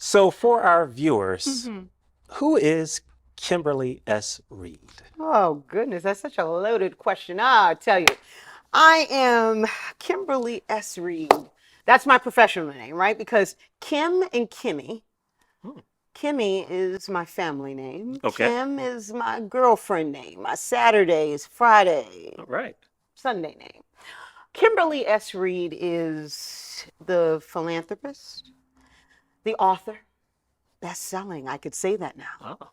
So for our viewers, hmm who is Kimberly S. Reed? Oh, goodness, that's such a loaded question. I tell you, I am Kimberly S. Reed. That's my professional name, right? Because Kim and Kimmy, Hmm, Kimmy is my family name. okay. Kim is my girlfriend name. My Saturday is Friday, All right. Sunday name. Kimberly S. Reed is the philanthropist, the author, best selling. I could say that now. Oh,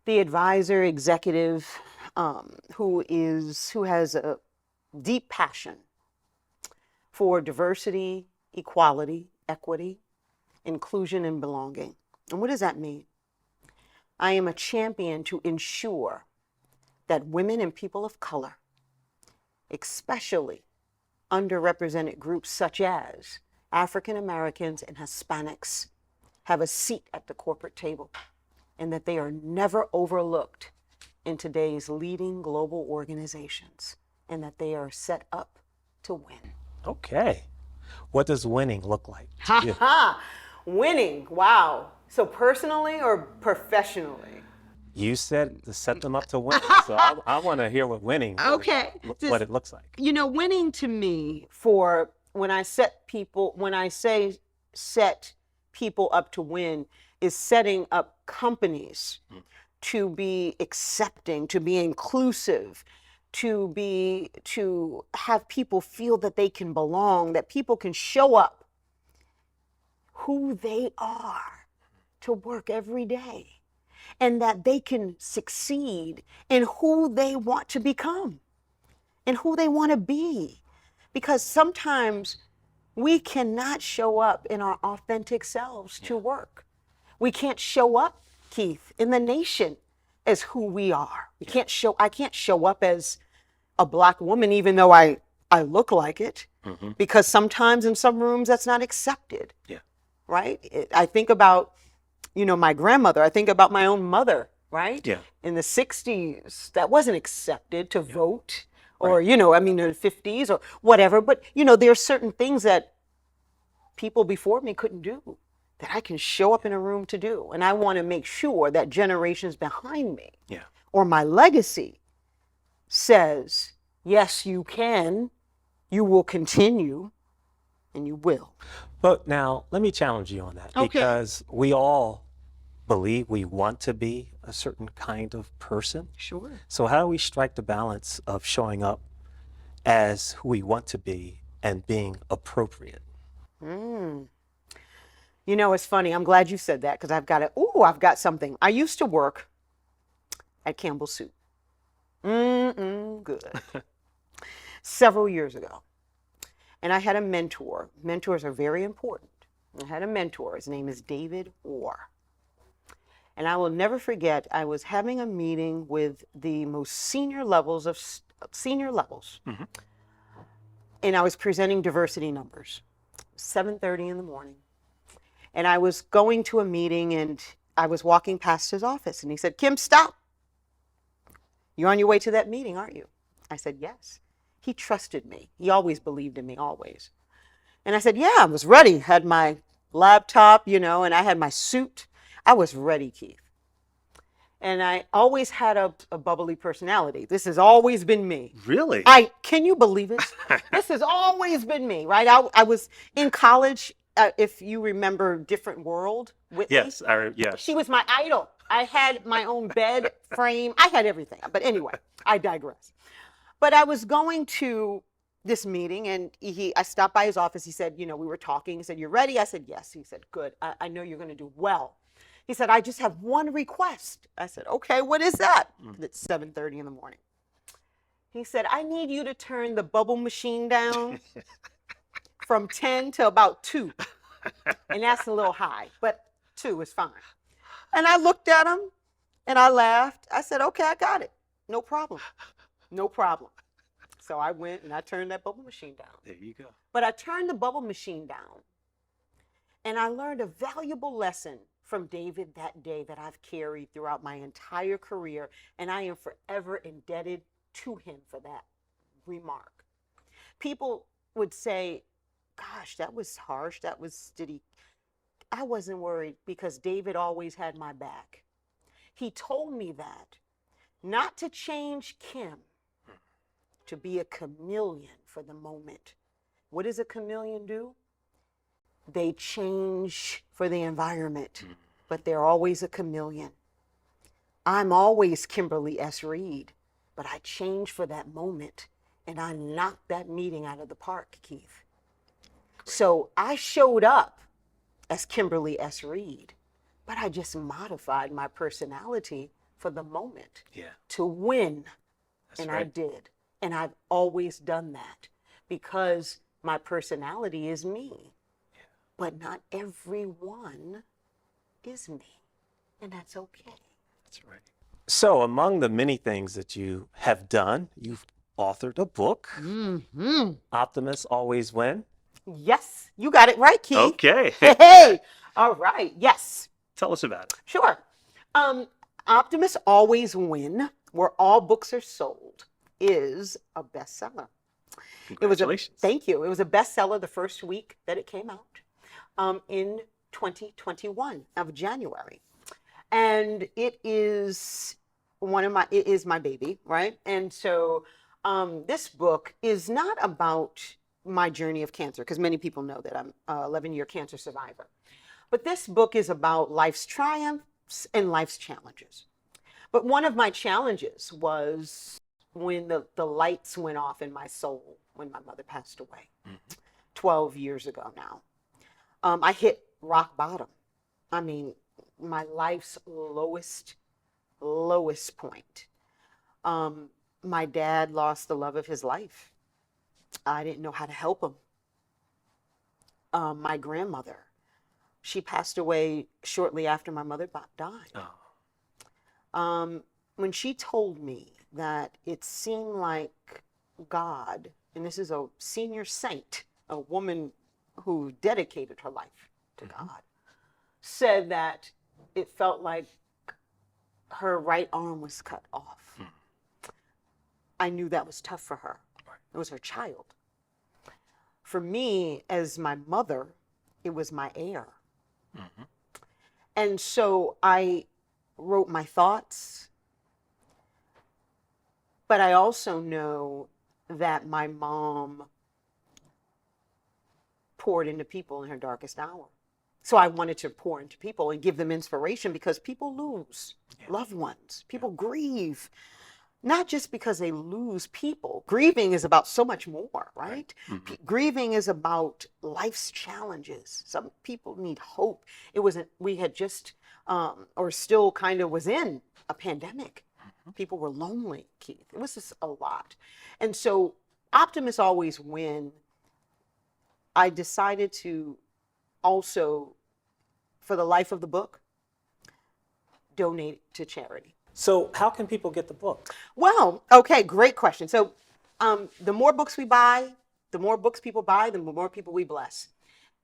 The advisor, executive, who has a deep passion for diversity, equality, equity, inclusion, and belonging. And what does that mean? I am a champion to ensure that women and people of color, especially underrepresented groups such as African Americans and Hispanics, have a seat at the corporate table and that they are never overlooked in today's leading global organizations and that they are set up to win. okay. What does winning look like to Ha you? ha! Winning. Wow. So personally or professionally? You said to set them up to win. So I want to hear what winning, Okay. what Just, it looks like. winning to me for when I say set people up to win is setting up companies Mm, to be accepting, to be inclusive, to have people feel that they can belong, that people can show up who they are to work every day, and that they can succeed in who they want to become and who they want to be. Because sometimes we cannot show up in our authentic selves yeah. to work. We can't show up, Keith, in the nation as who we are. Yeah. I can't show up as a black woman even though I look like it, Hmm. because sometimes in some rooms that's not accepted, Yeah. right? I think about, my grandmother. I think about my own mother, right? Yeah. In the 60s, that wasn't accepted to Yeah. vote, Right. or, I mean, in the 50s or whatever. But, there are certain things that people before me couldn't do that I can show up in a room to do. And I want to make sure that generations behind me Yeah. or my legacy says, yes, you can, you will continue, and you will. But now let me challenge you on that Okay. because we all believe we want to be a certain kind of person. Sure. So how do we strike the balance of showing up as who we want to be and being appropriate? Mm. It's funny. I'm glad you said that because I've got something. I used to work at Campbell Soup. Good. Several years ago. And I had a mentor. Mentors are very important. I had a mentor. His name is David Orr. And I will never forget, I was having a meeting with the most senior levels, Hmm. and I was presenting diversity numbers. 7:30 in the morning. And I was going to a meeting and I was walking past his office and he said, "Kim, stop. You're on your way to that meeting, aren't you?" I said, "Yes." He trusted me. He always believed in me, always. And I said, "Yeah, I was ready." Had my laptop, and I had my suit. I was ready, Keith. And I always had a bubbly personality. This has always been me. Really? Can you believe it? This has always been me, right? I was in college, if you remember Different World, Whitney. Yes. Yes. She was my idol. I had my own bed frame. I had everything. But anyway, I digress. But I was going to this meeting and I stopped by his office. He said, we were talking. He said, "You ready?" I said, "Yes." He said, "Good. I know you're going to do well." He said, "I just have one request." I said, "Okay, what is that?" Mm. It's 7:30 in the morning. He said, "I need you to turn the bubble machine down from 10 to about 2. And that's a little high, but 2 is fine." And I looked at him and I laughed. I said, "Okay, I got it. No problem. No problem." So I went and I turned that bubble machine down. There you go. But I turned the bubble machine down and I learned a valuable lesson from David that day that I've carried throughout my entire career. And I am forever indebted to him for that remark. People would say, "Gosh, that was harsh. Did he I wasn't worried because David always had my back. He told me that not to change Kim, to be a chameleon for the moment. What does a chameleon do? They change for the environment, but they're always a chameleon. I'm always Kimberly S. Reed, but I change for that moment, and I knocked that meeting out of the park, Keith. So I showed up as Kimberly S. Reed, but I just modified my personality for the moment to win. And I did. And I've always done that because my personality is me. But not everyone is me. And that's okay. That's right. So, among the many things that you have done, you've authored a book, Optimists Always Win. Yes, you got it right, Keith. Okay. Hey, all right. Yes. Tell us about it. Sure. Optimists Always Win, where all books are sold, is a bestseller. Congratulations. Thank you. It was a bestseller the first week that it came out in 2021 of January. And it is it is my baby, right? And so this book is not about my journey of cancer, because many people know that I'm an 11-year cancer survivor. But this book is about life's triumphs and life's challenges. But one of my challenges was when the lights went off in my soul when my mother passed away 12 years ago now. I hit rock bottom. I mean, my life's lowest point. My dad lost the love of his life. I didn't know how to help him. My grandmother, she passed away shortly after my mother died. When she told me that it seemed like God, and this is a senior saint, a woman who dedicated her life to God, said that it felt like her right arm was cut off. I knew that was tough for her. It was her child. For me, as my mother, it was my heir. And so I wrote my thoughts, but I also know that my mom poured into people in her darkest hour. So I wanted to pour into people and give them inspiration, because people lose loved ones. People grieve, not just because they lose people. Grieving is about so much more, right? Grieving is about life's challenges. Some people need hope. We had just, or still kind of was in a pandemic. People were lonely, Keith. It was just a lot. And so Optimists Always Win. I decided to also, for the life of the book, donate to charity. So, how can people get the book? Well, okay, great question. So, the more books we buy, the more books people buy, the more people we bless.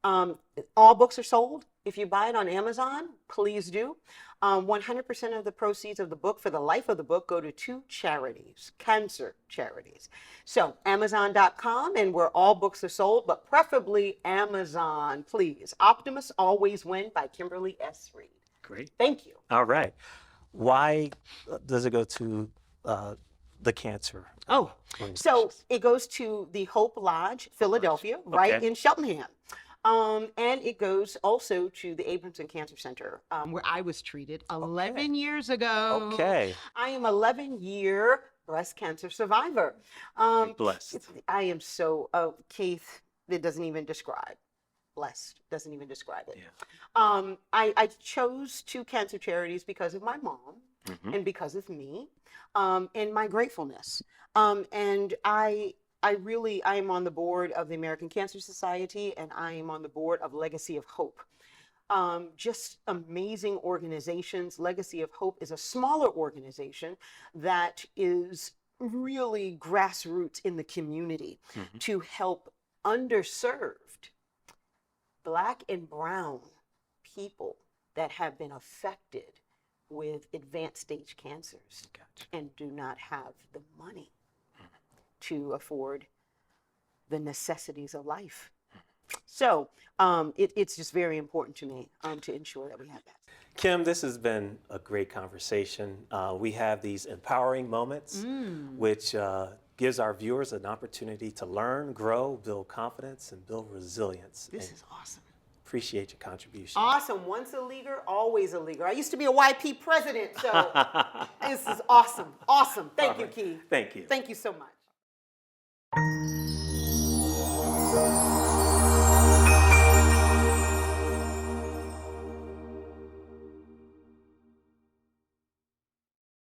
All books are sold. If you buy it on Amazon, please do. 100% of the proceeds of the book for the life of the book go to 2 charities, cancer charities. So Amazon.com, and where all books are sold, but preferably Amazon, please. Optimists Always Win by Kimberly S. Reed. Great. Thank you. All right. Why does it go to the cancer? Oh, so it goes to the Hope Lodge, Philadelphia, right in Cheltenham. And it goes also to the Abramson Cancer Center, where I was treated 11 years ago. Okay. I am 11-year breast cancer survivor. Blessed. I am so, Keith, it doesn't even describe. Blessed doesn't even describe it. I chose 2 cancer charities because of my mom and because of me, and my gratefulness. And I am on the board of the American Cancer Society, and I am on the board of Legacy of Hope. Just amazing organizations. Legacy of Hope is a smaller organization that is really grassroots in the community to help underserved Black and brown people that have been affected with advanced stage cancers and do not have the money to afford the necessities of life. So it's just very important to me to ensure that we have that. Kim, this has been a great conversation. We have these empowering moments, which gives our viewers an opportunity to learn, grow, build confidence, and build resilience. This And is awesome. appreciate your contribution. Awesome. Once a leaguer, always a leaguer. I used to be a YP president, so this is awesome. Awesome. Thank you, Key. Thank you. Thank you so much.